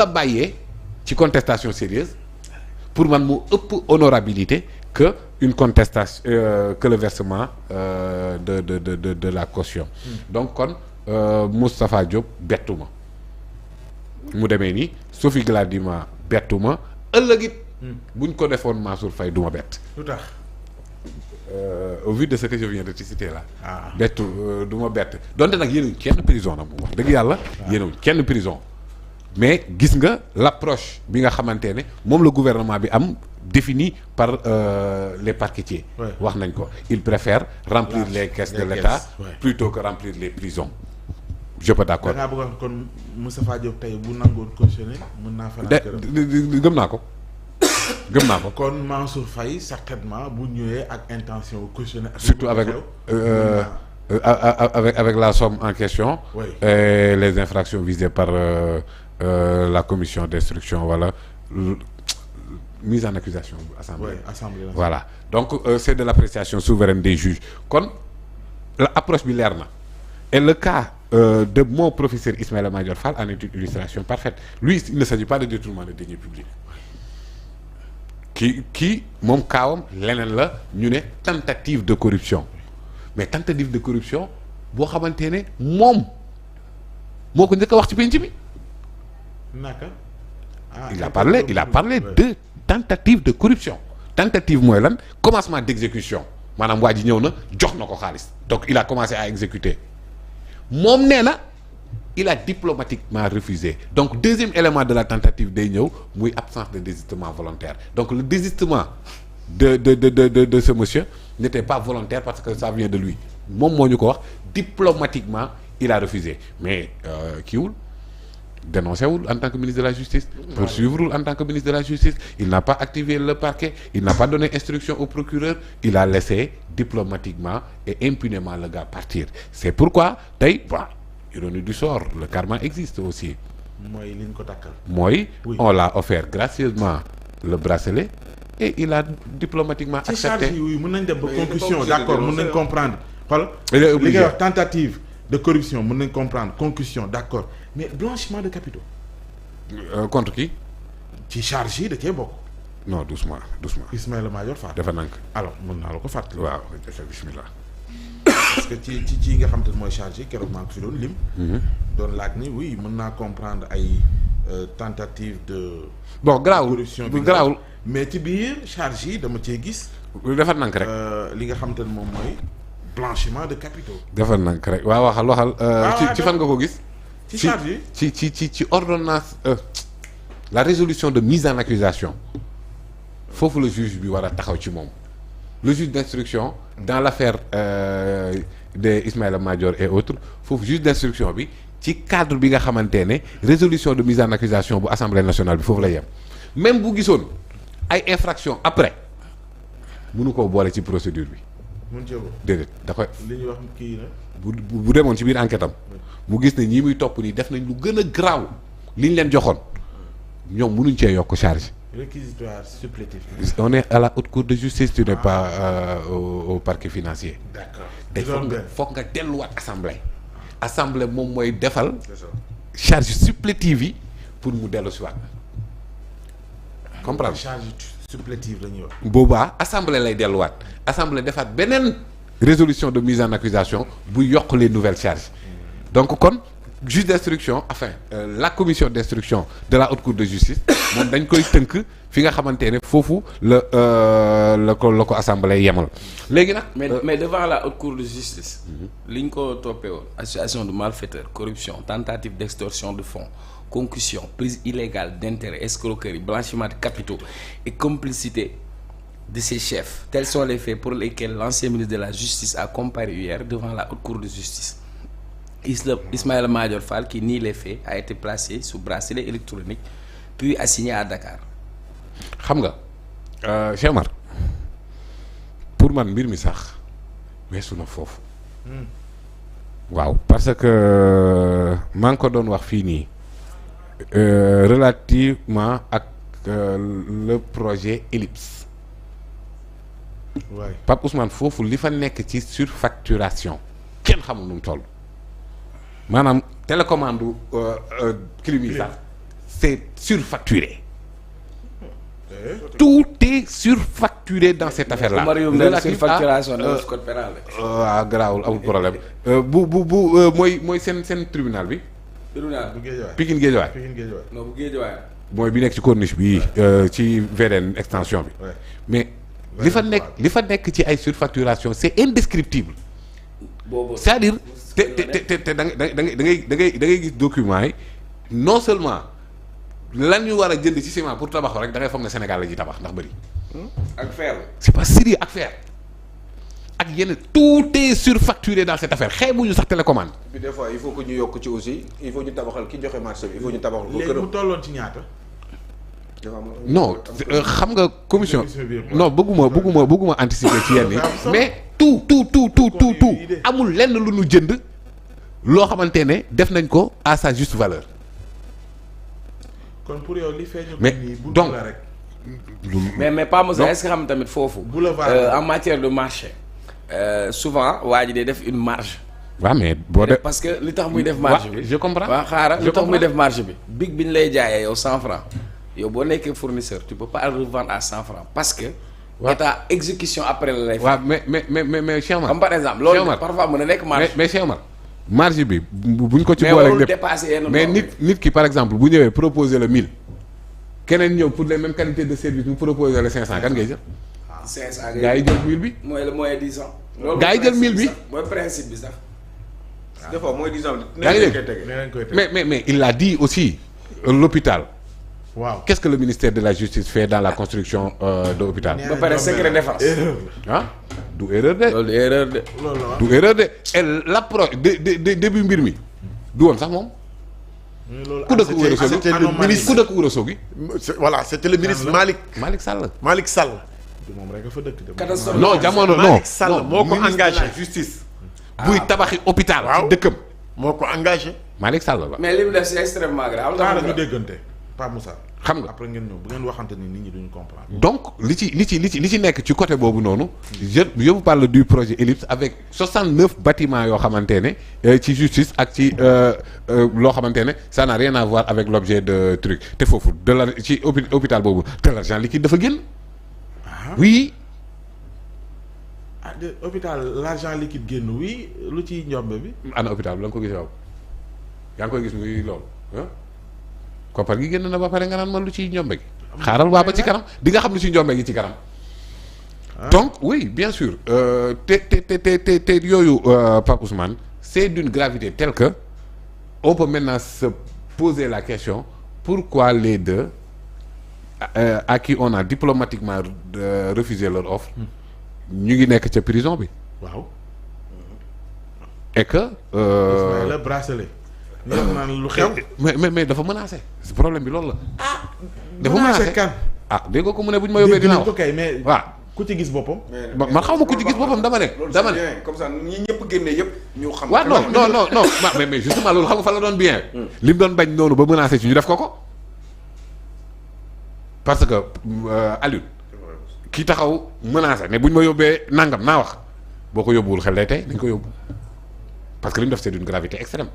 la bàyyee ci contestation sérieuse pour man mu ëpp honorabilité que une contestation que le versement de la caution. Donc kon Moustapha Diop bettu ma mu demee nii Sophie Gladima bettu ma ëllëg it buñ ko defoon Mansour Faye du ma bett. lu tax. Au vu de ce que je viens de te citer là. bettu du ma bett donte nag yéenewuñ kenn prison nag mu wax dëgg yàlla. yéenewuñ kenn prison. mais gis nga l'approche bi nga xamante ne moom la gouvernement bi am défini par les parquetiers. wax nañ ko ils préfèrent remplir les caisses de l'État plutôt que remplir les prisons. je peux d'accord. da ngaa bëggoon kon Moustapha Diop tey bu nangoon cautionné mën naa fanaan këram. gëm naa ko. gëm naa ko. kon Mansour Faye certainement bu ñëwee ak intention cautionné. surtout avec la somme en question. Et les infractions visées par la commission d'instruction voilà mise en accusation assemblée. Voilà donc c'est de l'appréciation souveraine des juges kon la approche bi leer na et le cas de mon professeur Ismaïla Madior Fall en est une illustration parfaite lui il ne s'agit pas de détournement de deniers publics. kii moom kaawam leneen la ñu ne tentative de corruption mais tentative de corruption boo xamante ne moom moo ko njëkk a wax ci penc bi. naka. il a parlé de tentative de corruption. tentative mooy lan commencement d'exécution maanaam waa ji ñëw na jox na ko xaalis donc il a commencé à exécuter moom nee na il a diplomatiquement refusé donc deuxième élément de la tentative day ñëw muy absence de désistement volontaire donc le désistement de ce monsieur n'était pas volontaire parce que ça vient de lui moom moo ñu ko wax diplomatiquement il a refusé mais kiiwul dénoncé wul en tant que ministre de la justice poursuivre en tant que ministre de la justice il n'a pas activé le parquet il n'a pas donné instruction au procureur il a laissé diplomatiquement et impunément le gars partir c'est pourquoi tey ironie du sort le karma existe aussi. mooy li ñu ko takkal. mooy on l'a offert gracieusement le bracelet et il a diplomatiquement accepté. ci charge yi mën nañ dem ba concussion d'accord mën nañ comprendre. xool li ngay wax tentative de corruption mën nañ comprendre concussion d'accord mais blanchiment de capitaux. contre qui. ci charge yi da cee bokk. non doucement. Ismaïla Madior Fall. dafa nank. alors mën naa la ko fàttali. waaw bismillah. parce que ci nga xam te ne mooy chargé keroog maa ngi fi doon lim. doon laaj ni oui mën naa comprendre ay tentative de. bon garaawul corruption bi garaawul. mais ci biir charge yi dama cee gis. defar nank rek. li nga xam te ne moom mooy blanchiment de capitaux. defar nank rek waaw waxal. ci fan nga ko gis. ci charge yi ci ordonnance la résolution de mise en accusation foofu le juge bi war a taxaw ci moom. le juge d'instruction dans l'affaire de Ismaïla Madior et autres foofu juge d'instruction bi ci cadre bi nga xamante ne résolution de mise en accusation bu assemblée nationale bi foofu la yem même bu gisoon ay infractions après mënu koo boole ci procédure bi. mun cee bokk déedéet da koy. li ñuy wax kii la. bu demoon ci biir enquête am mu gis ne ñii muy topp nii def nañ lu gën a garaaw li ñu leen joxoon ñoom mënuñ cee yokk charge. réquisitoire supplétif. on est à la haute cour de justice tu n'es pas au parquet financier. d'accord te foog nga delluwaat assemblée moom mooy defal charge supplétive yi pour mu dellu si waat comprendre charge supplétive la ñuy wax. boobaa assemblée lay delluwaat assemblée defaat beneen résolution de mise en accusation bu yokk les nouvelles charges donc kon juge d'instruction enfin la commission d'instruction de la haute cour de justice moom dañ koy tënk fi nga xamante ne foofu la ko assemblée yemal léegi nag. mais devant la haute cour de justice. li ñu ko toppee woon association de malfaiteurs corruption tentative d'extorsion de fonds concussion prise illégale d'intérêts escroquerie blanchiment de capitaux et complicité de ses chefs tels sont les faits pour lesquels l'ancien ministre de la justice a comparu hier devant la haute cour de justice. Ismaïla Madior Fall qui nie les faits a été placé sous bracelet électronique puis assigné à Dakar. xam nga Cheikh Omar pour man mbir mi sax weesu na foofu. waaw parce que maa ngi ko doon wax fii nii relativement ak le projet Ellipse. waay Pape Ousmane foofu li fa nekk ci surfacturation kenn xamul nu mu toll. maanaam télécommande clim yi sax c'est surfacturé. Tout est surfacturé dans cette affaire-là. surfacturation de code pénal. waaw garaawul amul problème. mooy seen tribunal bi. tribunal bu Guédiawaye Pikine Guédiawaye. non bu Guédiawaye. mooy bi nekk ci corniche bi ci VDN extension bi. mais li fa nekk ci ay surfacturation c'est indescriptible. c'est-à-dire te da ngay gis documents yi non seulement lan ñu war a jënd ci ciment pour tabax rek da ngay foog ne Sénégal la ñuy tabax ndax bëri. ak fer. c'est pas sérieux ak fer ak yenn tout est surfacturé dans cette affaire xeebuñu sax télécommande. puis des fois il faut que ñu yokk ci aussi il faut ñu tabaxal ki joxe marché bi il faut ñu tabaxal ko léegi mu tolloon ci ñaata. non xam nga commission non bëgguma anticiper ci yenn yi mais tout amul lenn lu ñu jënd loo xamante ne def nañ ko à sa juste valeur. kon pour yow li feeñu mais donc la rek. mais pas Moussa est-ce que xam tamit foofu. en matière de marché. souvent waa ji day def une marge. waaw mais boo def parce que li tax muy def marge bi. je comprends waaw xaaral li tax muy def marge bi. big bi ñu lay jaayee yow 100 francs yow boo nekkee fournisseur tu peux pas revendre à 100 francs parce que. waaw état exécution après la lay. waaw mais Cheikh Omar. comme par exemple loolu parfois mën na nekk marge. mais Cheikh Omar marge bi buñ ko ci booleeg lépp mais nit ki par exemple bu ñëwee proposer le 1000 keneen ñëw pour les mêmes qualités de service mu proposer le 500 kan ngay jël. 500 gaa yi jël 1000 bi. mooy le moyen 10 ans. gaa yi jël 1000 bi mooy principe bi sax. des fois mooy 10 ans. yaa ngi dégg mais il l'a dit aussi l'hôpital. waaw qu'est-ce que le ministère de la justice fait dans la construction de l'hôpital. ba pare secret défense. ah du erreur de. loolu erreur de. du erreur de et l'approche de début mbir mi du woon sax moom. ku dëkk Ourossogui voilà c'était le ministre Malick Sall. moom rek a fa dëkk. non jamono non Malick Sall moo ko engagé justice. buy tabaxi hôpital. ci dëkkam moo ko engagé. Malick Sall la. mais li mu def c'est extrêmement grave. taala ñu déggante Pa Moussa. xam nga après ngeen ñëw bu ngeen waxante ni nit ñi duñu comprendre. donc li ci nekk ci côté boobu noonu. je vous parle du projet Ellipse avec 69 bâtiments yoo xamante ne ci justice ak ci loo xamante ne ça n'a rien à voir avec l'objet de truc te foofu de la ci hôpital boobu de l'argent liquide dafa génn. oui. de hôpital l'argent liquide génn oui lu ci njombe bi. ana hôpital bi la nga ko gis yow yaa ngi koy gis muy loolu koppar gi génn na ba pare nga naan man lu ciy njombe gi. xaaral waa ba ci kanam di nga xam lu ci njombe gi ci kanam. donc oui bien sûr te yooyu Pape Ousmane c'est d'une gravité telle que on peut maintenant se poser la question pourquoi les deux à qui on a diplomatiquement refusé leur offre ñu ngi nekk ca prison bi. waaw. et que. le bracelet. ñu naan lu xew. mais dafa menacé problème bi loolu la. dafa menacé kan. dégg nga ko mu ne bu ñu ma yóbbee dinaa wax mais waaw. ku ci gis boppam. man xaw ma ku ci gis boppam dama ne. dama ne comme ça ñi ñëpp génnee yëpp ñu xam. waaw non mais justement loolu xam nga fa la doon bien. li mu doon bañ noonu ba menacé ci ñu def ko. parce que Aliou kii taxaw menacé ne bu ñu ma yóbbee nangam naa wax boo ko yóbbuwul xel day tey dañ ko yóbbu parce que li mu def c'est d'une gravité extrême.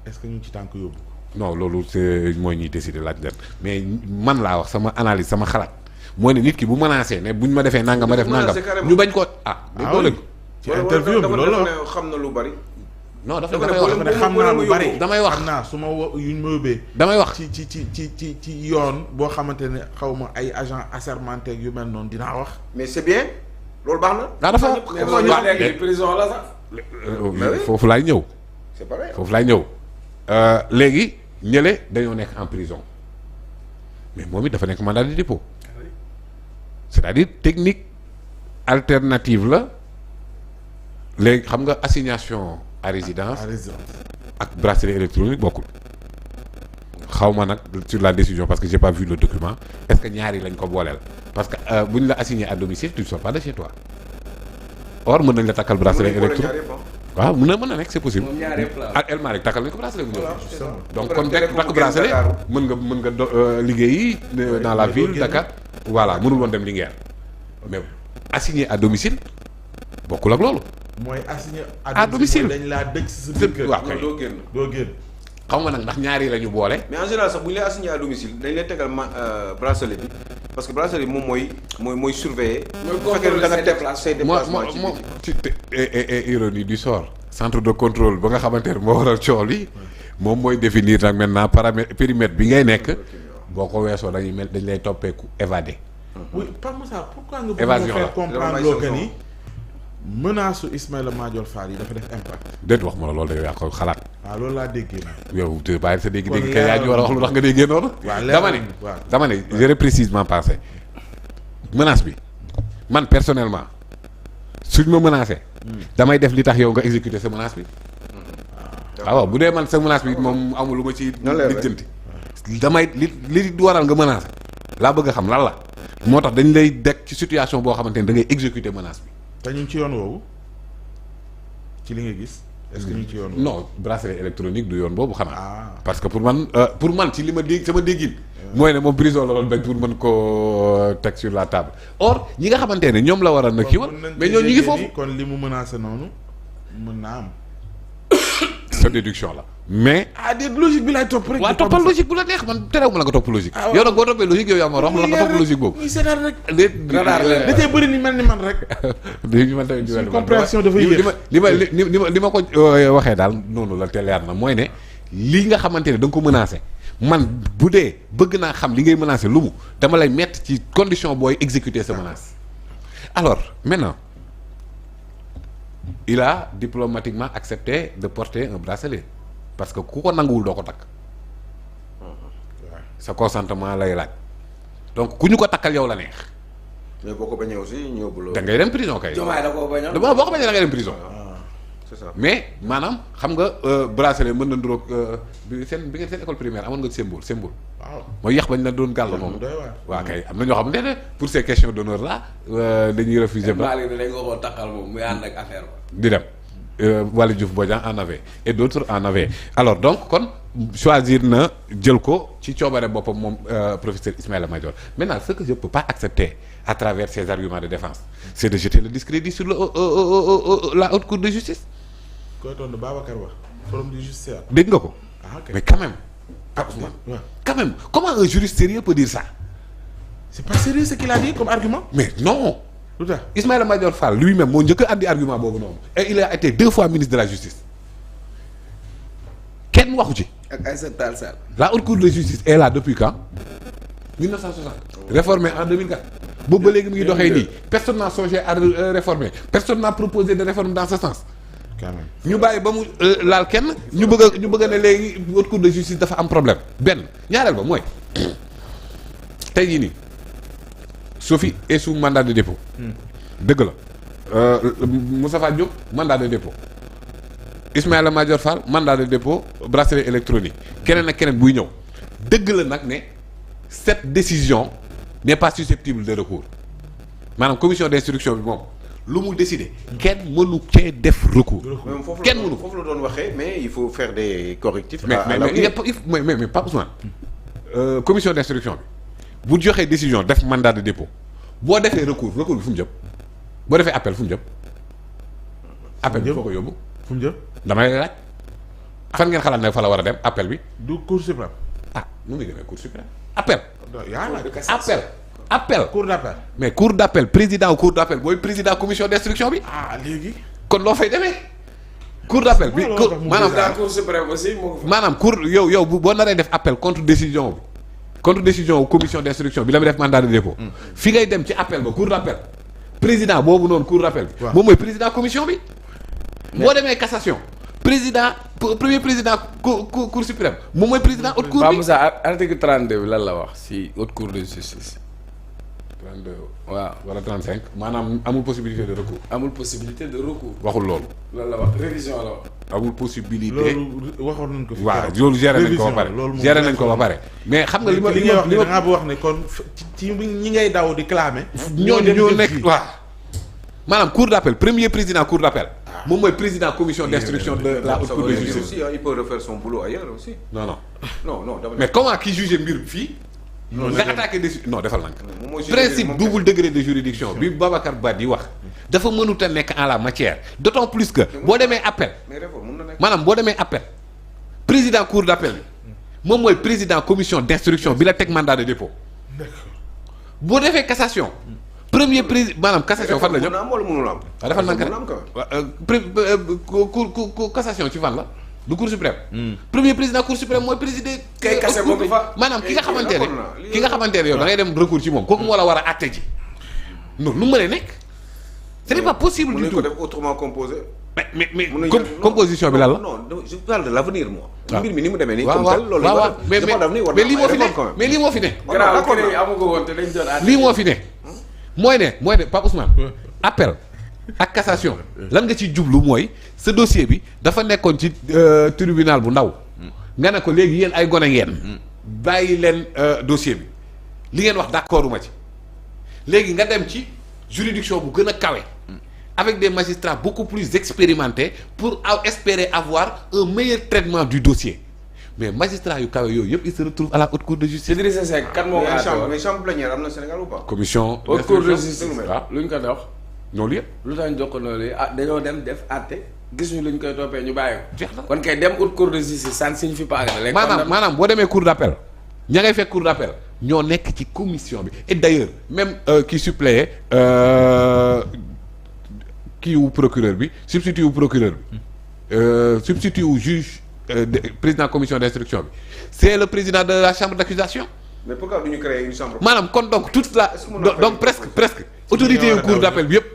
est-ce que ñu ngi ci tànk yóbbu. non loolu c'est mooy ñuy décider laaj leen mais man laa wax sama analyse sama xalaat mooy ne nit ki bu menacé ne buñ ma defee nangam ma def nangam ñu bañ ko déggoo léegi ci interview bi loolu la xam na lu bari. non damay wax xam naa lu bari damay wax xam naa su ma yuñ ma yóbbee. damay wax ci yoon boo xamante ne xaw ma ay agent assermenté yu mel noonu dinaa wax. mais c'est bien loolu baax na. dafa prison la sax. foofu laay ñëw. c'est pareil foofu laay ñëw léegi ñële dañoo nekk en prison mais moom it dafa nekk mandat de dépôt c'est-à-dire technique alternative la léegi xam nga assignation à résidence ak bracelet électronique bokkul xaw ma nag sur la décision parce que j'ai pas vu le document est-ce que ñaari lañ ko booleel parce que bu ñu la assigné à domicile tu ne sors pas de chez toi or mën nañ la takkal bracelet électronique waaw mën na nekk c'est possible ak El Malick takkal nañ ko bracelet bu ñëw donc comme takk bracelet mën nga liggéeyi dans la ville Dakar voilà mënul woon dem Linguère mais assigné à domicile bokkul ak loolu mooy assigné à domicile dañ laa dëj si sa biir kër. waaw kay doo génn. doo génn. xam nga nag ndax ñaari la ñu boole. mais en général sax bu ñu lay assigné à domicile dañ lay tegal bracelet bi parce que bracelet bi moom mooy surveiller. mooy contrôler da nga def say déplacement ci ironie du sort. centre de contrôle ba nga xamante ne moo waral coow li moom mooy définir nag maintenant périmètre bi ngay nekk boo ko weesoo dañ lay toppeeku évadé. oui Pape Moussa pourquoi nga bëgg évasion a la faire comprendre loo que ni menace su Ismaïla Madior Fall yi dafa def impact. déet wax ma la loolu da yow yaa ko xalaat. waaw loolu laa déggee nag. yow te bàyyi sa dégg-dégg kay yaa ñu war a wax lu tax nga déggee noonu. waaw dama ne j'aurais précisément pensé menace bi man personnellement suñ ma menacé. damay def li tax yow nga exécuter sa menace bi. waaw bu dee man sa menace bi moom amul lu ma ci lijjanti. damay li waral nga menacé laa bëgg a xam lan la. moo tax dañ lay dekk ci situation boo xamante ne da ngay exécuter menace bi. te ñu ngi ci yoon woowu ci li nga gis est-ce que ñu ngi ci yoon woowu. non bracelet électronique du yoon boobu xanaa. Ah. parce que pour man ci li ma dégg sama déggin. mooy ne moom prison la doon bañ pour mën koo teg sur la table or ñi nga xamante ne ñoom la war a na kii mais ñoo ñu ngi foofu. kon li mu menacé noonu mën naa am. sa déduction la mais. déet logique bi laay topp rek. waaw toppal logique bu la neex man terewuma la nga topp logique. yow nag boo toppee logique yow yaa ma wax la nga topp logique boobu. muy seetaan rek. radar la da cee bëri ni mel ni man rek. suñu compréhension dafa yéex. li ma ko waxee daal noonu la te leer na mooy ne li nga xamante ne da nga ko menacé man bu dee bëgg naa xam li ngay menacé lu mu dama lay mettre ci condition booy exécuter sa menace. alors maintenant il a diplomatiquement accepté de porter un bracelet parce que ku ko nanguwul doo ko takk sa consentement lay laaj donc ku ñu ko takkal yow la neex. mais boo ko bañee aussi ñëw bu da ngay dem prison kay. Diomaye da koo bañoon. boo ko bañee da ngay dem prison. c'est ça. mais maanaam xam nga bracelet mën na nduroog bi ngeen seen école primaire amoon nga symbole. waaw mooy yàq bañ la doon gàll moom. waa kay am na ñoo xamante ne pour ces questions d'honneur là dañuy refuser ba. Malick dañ ko takkal moom muy ànd ak affaire ba. di dem Waly Diouf Bodian en avait et d'autres en avaient alors donc kon choisir na jël ko ci coobare boppam moom professeur Ismaïla Madior maintenant ce que je peux pas accepter à travers ces arguments de défense c'est de jeter le discrédit sur la haute cour de justice. koy tontu Babacar Ba forum du justiciable. dégg nga ko. ok mais quand même. quand même comment un juriste sérieux peut dire ça. c'est pas sérieux ce qu'il a dit comme argument. mais non. lu tax Ismaïla Madior Fall lui-même moo njëkk a andi argument boobu noonu. et il a été 2 fois ministre de la justice kenn waxu ci. ak Aïssata Tall Sall. la haute cour de justice est là depuis quand 1960. réformé en 2004. boobu ba léegi mu ngi doxee nii personne n'a songé à réformer personne n'a proposé de réforme dans ce sens. quand même ñu bàyyi ba mu laal kenn ñu bëgg a ne léegi haute cour de justice dafa am problème benn ñaareel ba mooy tey jii nii Sophie est sous mandat de dépôt. dëgg la Moustapha Diop mandat de dépôt Ismaïla Madior Fall mandat de dépôt bracelet électronique keneen ak keneen buy ñëw dëgg la nag ne cette décision n'est pas susceptible de recours maanaam commission d'instruction bi moom lu mu décider kenn mënu cee def recours. kenn mënu foofu la doon waxee mais il faut faire des correctifs. mais pas Ousmane commission d'instruction bi bu joxee décision def mandat de dépôt boo defee recours bi fu mu jëm boo defee appel fu mu jëm. appel bi foo ko yóbbu. fu mu jëm damay laaj fan ngeen xalaat ne fa la war a dem appel bi. du cour suprême. nu muy demee cour suprême appel. appel. cour d'appel. mais cour d'appel président cour d'appel booy président commission d'instruction bi. léegi. kon loo fay demee. cour d'appel bi maanaam cour suprême aussi moo ko. maanaam cour yow boo naree def appel contre décision bi contre décision wu commission d'instruction bi la muy def mandat de dépôt. fi ngay dem ci appel ba cour d'appel président boobu noonu cour d'appel bi. moom mooy président commission bi. boo demee cassation président premier président cour suprême moom mooy président haute cour bi. Ba Moussa article 32 bi lan la wax ci haute cour de justice. 32 waaw wala 35 maanaam amul possibilité de recours. amul possibilité de recours. waxul loolu. lan la wax révision la wax. amul possibilité. loolu waxoon nañ ko fi. waaw loolu géré nañ ko ba pare géré nañ ko ba pare. mais xam nga li ngay wax ni da ngaa bu wax ne kon ci ñi ngay daw di clamer. ñoo nekk waaw. maanaam cour d'appel premier président cour d'appel. moom mooy président commission d'instruction de la haute cour de justice. aussi il peut refaire son boulot ailleurs aussi. non. dama mais comment ki juge mbir fii. nga attaqué décision non defal nag. principe double degré de juridiction bi Babacar Ba di wax. dafa mënut a nekk en la matière d'autant plus que boo demee appel. mais réforme mën na nekk. maanaam boo demee appel président cour d'appel moom mooy président commission d'instruction bi la teg mandat de dépôt. boo defee cassation. premier président maanaam cassation fan la jëm. mënul am. waaw defal nañ ko cassation ci fan la du cour suprême. premier président cour suprême mooy présider. kay kase moom fa maanaam ki nga xamante ne yow da ngay dem recours ci moom kooku moo la war a àtte ji. non lu mu mënee nekk. ce n'est pas possible du tout. mën nañu ko def autrement composé. mais composition bi lan la. non je parle de l'avenir moi. waaw mbir mi ni mu demee nii. waaw comme tel loolu waaw mais lii moo fi ne mais lii moo fi ne. d'accord amu ko woon te dañ doon àtte. lii moo fi ne. mooy ne Pape Ousmane. appel ak cassation. lan nga ci jublu mooy sa dossier bi dafa nekkoon ci tribunal bu ndaw. nga ne ko léegi yéen ay gone ngeen. bàyyi leen dossier bi li ngeen wax d'accorduma ci léegi nga dem ci juridiction bu gën a kawe. avec des magistrats beaucoup plus expérimentés pour espérer avoir un meilleur traitement du dossier mais magistrats yu kawe yooyu yëpp ils se retrouvent à la haute cour de justice. Idrissa Seck kan moo ko àtte mais chambre plénière am na Sénégal ou pas. commission haute cour de justice waaw luñ ko dox. loolu yëpp. lu tax ñu jox ko noonu dañoo dem def àtte gis ñu luñ koy toppee ñu bàyyi ko. jeex na kon kay dem haute cour de justice ça ne signifie pas que. maanaam boo demee cour d'appel ña ngay fekk cour d'appel ñoo nekk ci commission bi et d'ailleurs même qui suppléait kii wu procureur bi substitut wu procureur bi substitut wu juge président commission d'instruction bi c'est le président de la chambre d'accusation. mais pourquoi du ñu créer une chambre. maanaam kon donc toute la donc presque autorité yu cour d'appel bi yëpp.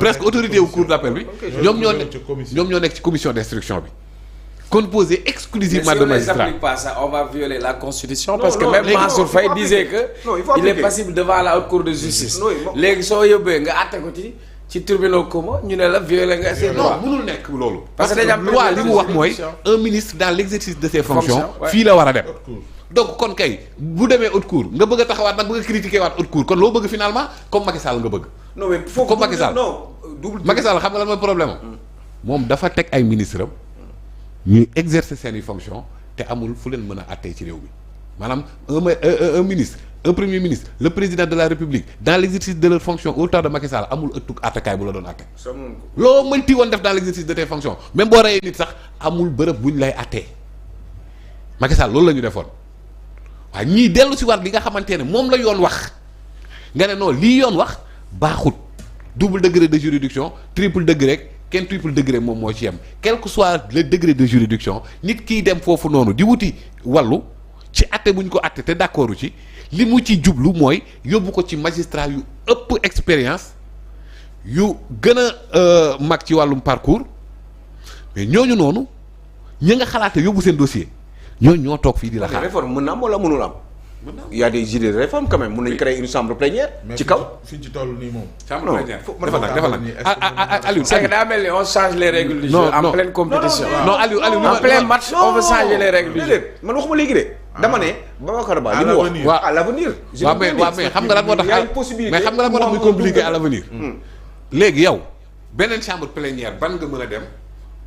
presque autorité yu cour d'appel bi. ñoom ñoo nekk ci commission d'instruction bi. composé exclusivement de magistrats. Mais si on n'applique pas ça, on va violer la constitution. Parce que même Mansour Faye disait que il est passible devant la haute cour de justice. léegi soo yóbbee nga àtte ko ci tribunal commun ñu ne la violer nga ses droits. non mënul nekk loolu. parce que loi li mu wax mooy un ministre dans l'exercice de ses fonctions fii la war a dem. donc kon kay bu demee haute cour nga bëgg a taxawaat nag bëgg a critiquer waat haute cour kon loo bëgg finalement comme Macky Sall nga bëgg. non mais foofu comme Macky Sall double Macky Sall xam nga lan mooy problème am. moom dafa teg ay ministres am ñuy exercer seeni fonctions te amul fu leen mën a àttee ci réew mi maanaam un ministre un premier ministre le président de la République dans l'exercice de leur fonction au temps de Macky Sall amul ëttug àttekaay bu la doon àtte. loo mënti woon def dans l'exercice de tes fonctions même boo reyee nit sax amul bërëb buñ lay àttee Macky Sall loolu la ñu defoon waaye ñii dellu si war li nga xamante ne moom la yoon wax nga ne non lii yoon wax baaxut double degré de juridiction triple degré rek. kenn triple degré moom moo ci yem quel que soit le degré de juridiction nit kiy dem foofu noonu di wuti wàllu ci àtte bu ñu ko àtte te d'accordu ci li mu ci jublu mooy yóbbu ko ci magistrat yu ëpp expérience yu gën a mag ci wàllum parcours mais ñooñu noonu ñi nga xalaate yóbbu seen dossier ñooñu ñoo toog fii di la xaar. réforme mën na am wala mënul am. il y a des idées de réforme quand même mën nañu créer une chambre plénière. ci kaw fi ci toll nii moom. chambre plénière defal nag Aliou. c'est que daa mel ni on change les règles du jeu en pleine compétition. non Aliou en plein match on veut changer les règles du jeu. man waxuma léegi de. dama ne Babacar Ba li mu wax. waaw à l'avenir. waaw mais xam nga lan moo tax. y a une possibilité mais xam nga lan moo tax muy compliqué à l'avenir. léegi yow beneen chambre plénière ban nga mën a dem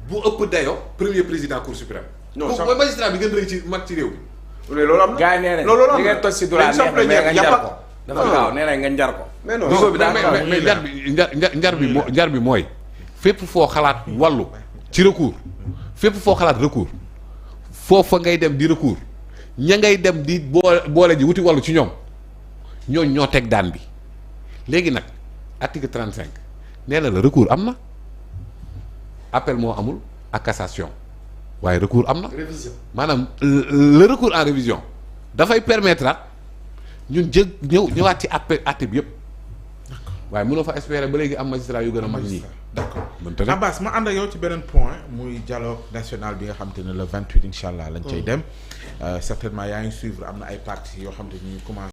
bu ëpp dayoo premier président cour suprême. non mooy magistrat bi gën rëy ci mag ci réew mi. mais loolu am na gars yi nee nañ li ngeen toj si droit neex na mais nga njar ko dafa gaaw nee nañ nga njar ko. mais non mais njar bi mooy fépp foo xalaat wàllu ci recours fépp foo xalaat recours foofa ngay dem di recours ña ngay dem di boole ji wuti wàllu ci ñoom ñoo teg daan bi léegi nag article 35 nee na la recours am na appel moo amul ak cassation. waaye recours am na. révision maanaam le recours en révision dafay permettre ñun ñëwaat ci àtte bi yëpp waaye mënoo fa espérer ba léegi am magistrat yu gën a mag ñii. d'accord mënta ne Abbas ma ànd ak yow ci beneen point muy dialogue national bi nga xam te ne le 28 incha allah lañ cay dem certainement yaa ngi suivre am na ay partis yoo xam te ñu commencé.